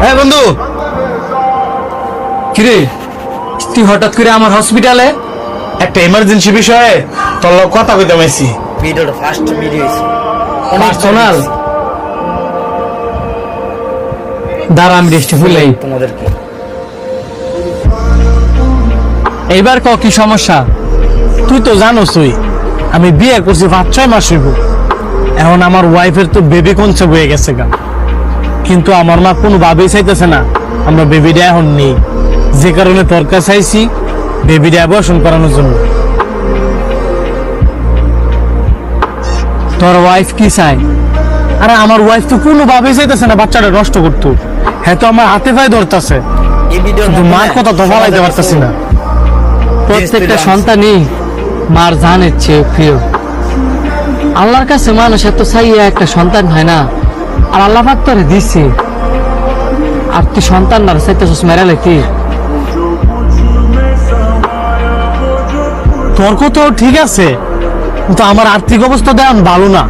হ্যাঁ বন্ধু, কিরে তুই হঠাৎ করে আমার হসপিটালে? একটা ইমার্জেন্সি বিষয়ে তোর লোক কথা কইতে মাইছি। ভিডিওটা ফার্স্ট ভিডিও পার্সোনাল। দাঁড়া আমি রেস্টে ফুলাই তোমাদেরকে। এইবার ক কি সমস্যা? তুই তো জানোসই আমি বিয়ে করছি 5-6 মাস হইব। এখন আমার ওয়াইফের তো বেবি কনসেপ্ট হয়ে গেছে গা, কিন্তু আমার মা কোনো ভাবেই চাইতেছে না আমরা বেবিটা এখন নেই, যে কারণে তোর কাছে আইছি বেবিটা অ্যাবর্শন করানোর জন্য। তোর ওয়াইফ কি চায়? আরে আমার ওয়াইফ তো কোনো ভাবেই চাইতেছে না বাচ্চাটা নষ্ট করতো। হ্যাঁ তো আমার হাতে পায়ে ধরতেছে, এই ভিডিওর কিন্তু মার কথা তো বলাইতে পারতেছি না। প্রত্যেকটা সন্তানই মার জানের চেয়ে প্রিয়। আল্লাহর কাছে মানুষ এত চাইয়া একটা সন্তান হয় না, আর আল্লাহ পাক তোরে দিছে, আর তুই সন্তান না চাইতেছিস মেরে লাইতি। তোর কথা ঠিক আছে, কিন্তু আমার আর্থিক অবস্থা দেন ভালো না।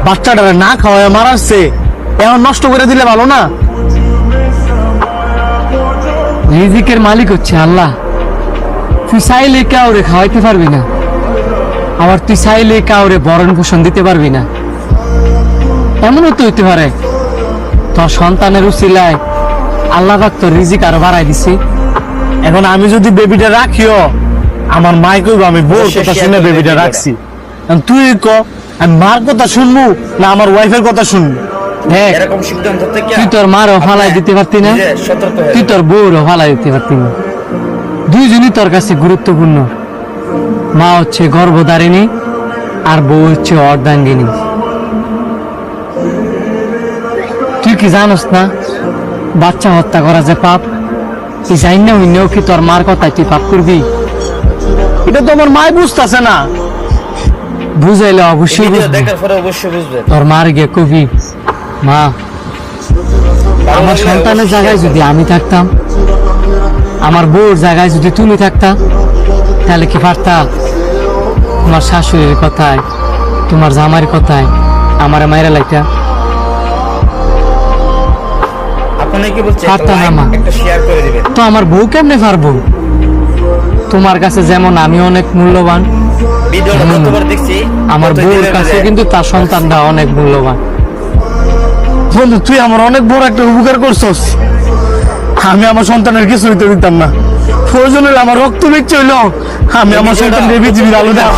বাচ্চাটা না খাওয়ায় মারাচ্ছে, এখন নষ্ট করে দিলে ভালো না। রিজিকের মালিক হচ্ছে আল্লাহ। তুই চাইলে কাউরে খাওয়াইতে পারবি না, আবার তুই চাইলে কাউরে ভরণ পোষণ দিতে পারবি না। এমনও তো হইতে পারে তোর সন্তানের উচিলায় আল্লাহ পাক তোর রিজিক আরো বাড়াই দিছে। এখন আমি যদি বেবিটা রাখিও, আমার মাই কইব আমি বউর কথা শুনে বেবিটা রাখছি। তুই ক আমি মার কথা শুনবো না আমার ওয়াইফের কথা শুনবো? দেখ এরকম সিদ্ধান্ত থেকে তুই তোর মারও ফালাই দিতে পারতি না, তুই তোর বউরও ফালাই দিতে পারতি না। দুইজনই তোর কাছে গুরুত্বপূর্ণ। মা হচ্ছে গর্ভধারিণী আর বউ হচ্ছে অর্ধাঙ্গিনী। তুই কি জানোস না বাচ্চা হত্যা করা যে পাপ? তুই জানি না হইলেও কি তোর মার কথায় তুই পাপ করবি? এটা তো আমার মায় বুঝতেছে না। বুঝাইলে অবশ্যই বুঝবে। দেখার পরে অবশ্যই বুঝবে। তোর মার গিয়ে কবি, মা আমার সন্তানের জায়গায় যদি আমি থাকতাম, আমার বউর জায়গায় যদি তুমি থাকতা, তাহলে কি পারতা তোমার শাশুড়ির কথায়, তোমার জামাইয়ের কথায় আমার মায়েরা লাইতা? আপনি কি বলছেন? পারতাম না মা। একটা শেয়ার করে দিবেন। তো আমার বউ কেমনে পারবো? তোমার কাছে যেমন আমি অনেক মূল্যবান, ভিডিওটা যতবার দেখছি আমার বউর কাছে কিন্তু তার সন্তানটা অনেক মূল্যবান। বন্ধু তুই আমার অনেক বড় একটা উপকার করছস। আমি আমার সন্তানের কিছু হইতে দিতাম না। প্রয়োজন হলে আমার রক্ত বিচ্ছে হইলো আমি আমার সন্তানকে পৃথিবীর আলো দেব।